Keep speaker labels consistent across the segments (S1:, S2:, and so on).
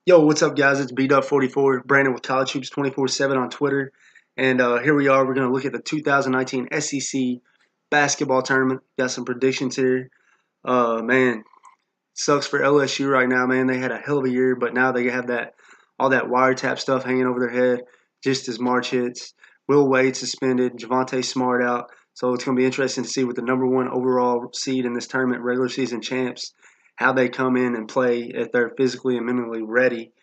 S1: Yo, what's up, guys? It's B-Dub44, Brandon with College Hoops 24/7 on Twitter. And here we are. We're going to look at the 2019 SEC basketball tournament. Got some predictions here. Man, sucks for LSU right now, man. They had a hell of a year, but now they have all that wiretap stuff hanging over their head just as March hits. Will Wade suspended, Javante Smart out. So it's going to be interesting to see with the number one overall seed in this tournament, regular season champs, how they come in and play if they're physically and mentally ready.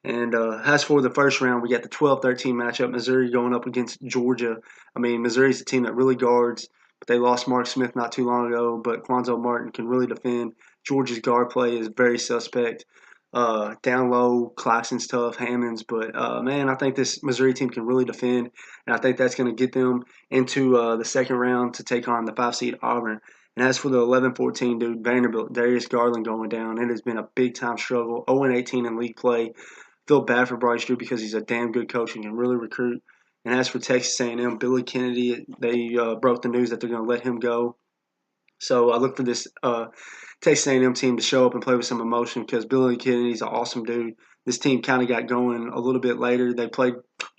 S1: And as for the first round, we got the 12-13 matchup, Missouri going up against Georgia. I mean, Missouri's a team that really guards, but they lost Mark Smith not too long ago, but Quanzo Martin can really defend. Georgia's guard play is very suspect. Down low, Claxton's tough, Hammonds, but man, I think this Missouri team can really defend, and I think that's going to get them into the second round to take on the 5 seed Auburn. And as for the 11-14 dude, Vanderbilt, Darius Garland going down, it has been a big-time struggle, 0-18 in league play. Feel bad for Bryce Drew because he's a damn good coach and can really recruit. And as for Texas A&M, Billy Kennedy, they broke the news that they're going to let him go. So I look for this Texas A&M team to show up and play with some emotion because Billy Kennedy's an awesome dude. This team kind of got going a little bit later. They played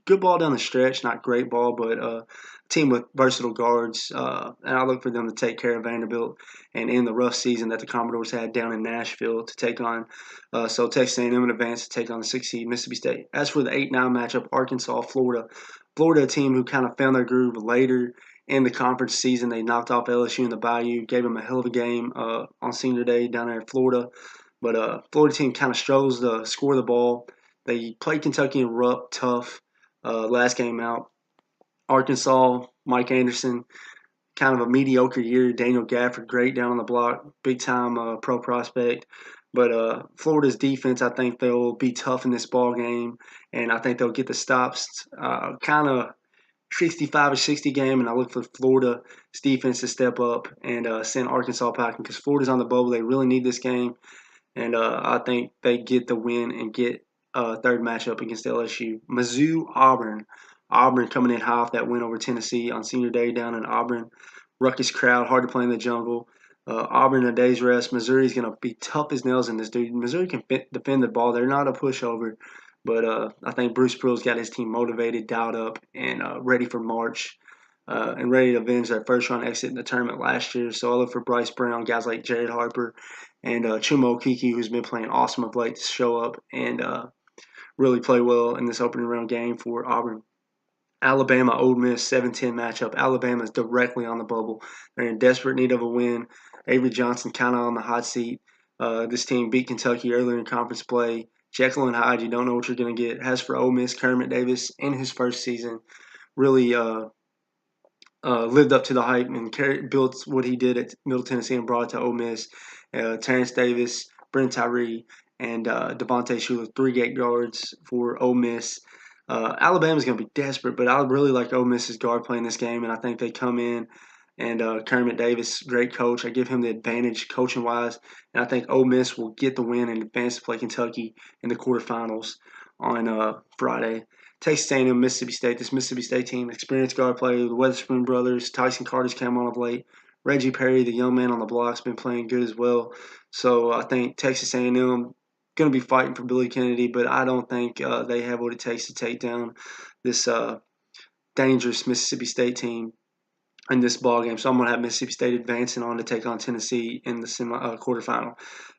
S1: good ball down the stretch, not great ball, but a team with versatile guards. And I look for them to take care of Vanderbilt and end the rough season that the Commodores had down in Nashville to take on. So Texas A&M in advance to take on the 6 seed Mississippi State. As for the 8-9 matchup, Arkansas, Florida. Florida, a team who kind of found their groove later in the conference season. They knocked off LSU in the Bayou, gave them a hell of a game on senior day down there in Florida. But Florida team kind of struggles to score the ball. They played Kentucky in rough, tough last game out. Arkansas, Mike Anderson, kind of a mediocre year. Daniel Gafford, great down on the block, big-time pro prospect. But Florida's defense, I think they'll be tough in this ball game, and I think they'll get the stops kind of 65 or 60 game, and I look for Florida's defense to step up and send Arkansas packing because Florida's on the bubble. They really need this game, and I think they get the win and get third matchup against LSU. Mizzou, Auburn. Auburn coming in high off that win over Tennessee on senior day down in Auburn. Ruckus crowd, hard to play in the jungle. Auburn a day's rest. Missouri's going to be tough as nails in this dude. Missouri can defend the ball. They're not a pushover. But I think Bruce Pearl's got his team motivated, dialed up, and ready for March and ready to avenge that first-round exit in the tournament last year. So I look for Bryce Brown, guys like Jared Harper, and Chuma Okeke, who's been playing awesome of late, to show up and really play well in this opening round game for Auburn. Alabama, Ole Miss, 7-10 matchup. Alabama's directly on the bubble. They're in desperate need of a win. Avery Johnson kind of on the hot seat. This team beat Kentucky earlier in conference play. Jekyll and Hyde, you don't know what you're going to get. As for Ole Miss, Kermit Davis in his first season really lived up to the hype and built what he did at Middle Tennessee and brought it to Ole Miss. Terrence Davis, Brent Tyree, and Devontae Shuler, 3 gate guards for Ole Miss. Alabama's going to be desperate, but I really like Ole Miss's guard playing this game, and I think they come in. And Kermit Davis, great coach. I give him the advantage coaching-wise, and I think Ole Miss will get the win and advance to play Kentucky in the quarterfinals on Friday. Texas A&M, Mississippi State. This Mississippi State team, experienced guard play, the Weatherspoon brothers, Tyson Carter's come on of late. Reggie Perry, the young man on the block, has been playing good as well. So I think Texas A&M going to be fighting for Billy Kennedy, but I don't think they have what it takes to take down this dangerous Mississippi State team in this ball game. So I'm going to have Mississippi State advancing on to take on Tennessee in the quarterfinal.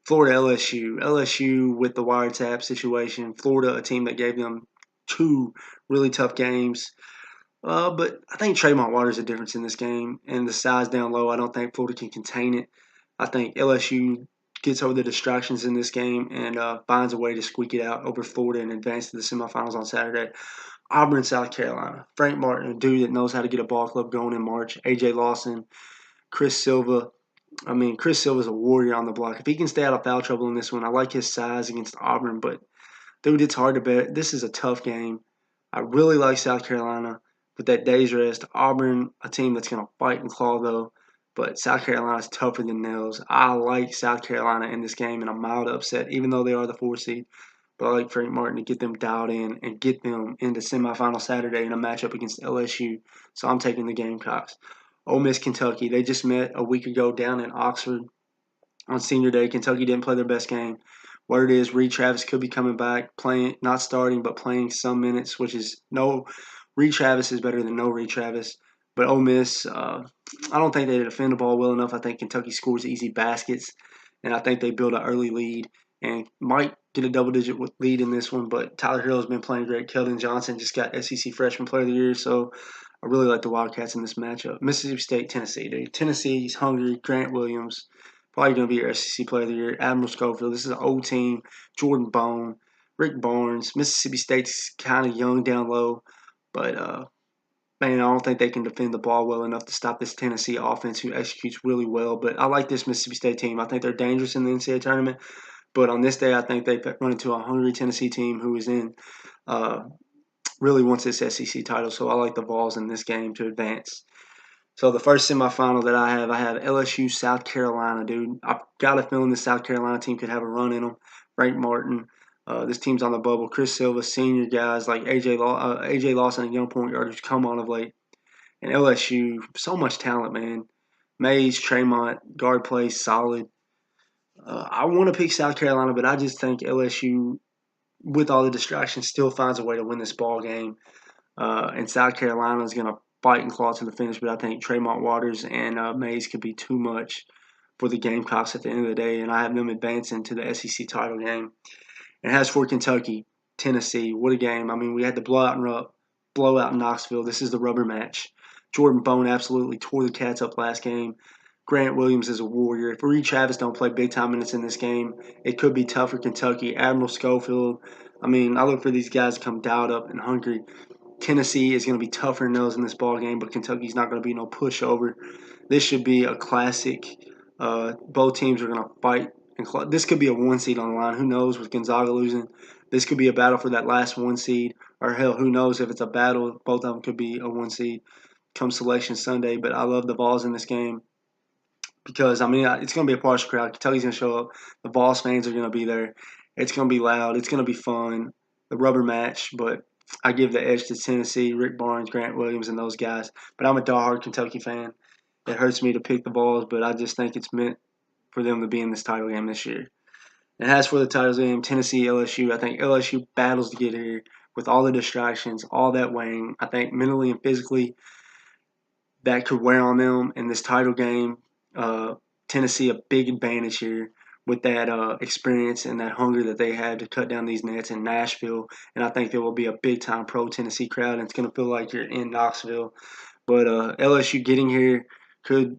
S1: Florida, LSU. LSU with the wiretap situation. Florida, a team that gave them 2 really tough games. But I think Tremont Waters a difference in this game. And the size down low, I don't think Florida can contain it. I think LSU gets over the distractions in this game and finds a way to squeak it out over Florida and advance to the semifinals on Saturday. Auburn, South Carolina. Frank Martin, a dude that knows how to get a ball club going in March. A.J. Lawson, Chris Silva. I mean, Chris Silva's a warrior on the block. If he can stay out of foul trouble in this one, I like his size against Auburn, but, dude, it's hard to bet. This is a tough game. I really like South Carolina with that day's rest. Auburn, a team that's going to fight and claw, though, but South Carolina's tougher than nails. I like South Carolina in this game in a mild upset, even though they are the 4 seed. But I like Frank Martin to get them dialed in and get them into semifinal Saturday in a matchup against LSU. So I'm taking the Gamecocks. Ole Miss, Kentucky. They just met a week ago down in Oxford on senior day. Kentucky didn't play their best game. Word is Reed Travis could be coming back, playing, not starting, but playing some minutes, which is no. Reed Travis is better than no Reed Travis. But Ole Miss, I don't think they defend the ball well enough. I think Kentucky scores easy baskets, and I think they build an early lead and might get a double-digit lead in this one. But Tyler Hill has been playing great. Keldon Johnson just got SEC Freshman Player of the Year, so I really like the Wildcats in this matchup. Mississippi State, Tennessee. Dude. Tennessee's hungry. Grant Williams, probably going to be your SEC Player of the Year. Admiral Schofield. This is an old team. Jordan Bone, Rick Barnes. Mississippi State's kind of young down low, but man, I don't think they can defend the ball well enough to stop this Tennessee offense, who executes really well. But I like this Mississippi State team. I think they're dangerous in the NCAA tournament. But on this day, I think they run into a hungry Tennessee team who is in uh, really wants this SEC title. So I like the Vols in this game to advance. So the first semifinal that I have LSU South Carolina, dude. I've got a feeling the South Carolina team could have a run in them. Frank Martin, this team's on the bubble. Chris Silva, senior guys like AJ Lawson, a young point guard who's come on of late. And LSU, so much talent, man. Mays, Tremont, guard play, solid. I want to pick South Carolina, but I just think LSU, with all the distractions, still finds a way to win this ball game. And South Carolina is going to fight and claw to the finish, but I think Tremont Waters and Mays could be too much for the Gamecocks at the end of the day, and I have them advancing to the SEC title game. And as for Kentucky, Tennessee, what a game. I mean, we had the blowout in Knoxville. This is the rubber match. Jordan Bone absolutely tore the Cats up last game. Grant Williams is a warrior. If Reed Travis don't play big-time minutes in this game, it could be tough for Kentucky. Admiral Schofield, I mean, I look for these guys to come dialed up and hungry. Tennessee is going to be tougher than those in this ball game, but Kentucky's not going to be no pushover. This should be a classic. Both teams are going to fight. And this could be a one seed on the line. Who knows with Gonzaga losing? This could be a battle for that last one seed. Or hell, who knows if it's a battle? Both of them could be a one seed come Selection Sunday. But I love the Vols in this game because, I mean, it's going to be a partial crowd. Kentucky's going to show up. The Vols fans are going to be there. It's going to be loud. It's going to be fun. The rubber match, but I give the edge to Tennessee, Rick Barnes, Grant Williams, and those guys. But I'm a diehard Kentucky fan. It hurts me to pick the Vols, but I just think it's meant for them to be in this title game this year. And as for the titles game, Tennessee, LSU, I think LSU battles to get here with all the distractions, all that weighing. I think mentally and physically that could wear on them in this title game. Tennessee, a big advantage here with that experience and that hunger that they had to cut down these nets in Nashville. And I think there will be a big-time pro-Tennessee crowd, and it's going to feel like you're in Knoxville. But LSU getting here could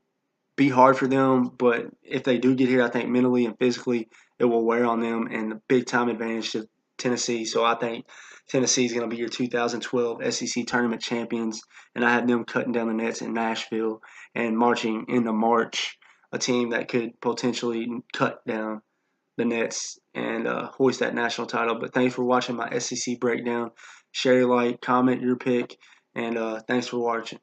S1: be hard for them, but if they do get here, I think mentally and physically it will wear on them, and the big-time advantage to Tennessee. So I think Tennessee is going to be your 2012 SEC tournament champions, and I have them cutting down the nets in Nashville and marching into March, a team that could potentially cut down the nets and hoist that national title. But thanks for watching my SEC breakdown. Share, like, comment your pick, and thanks for watching.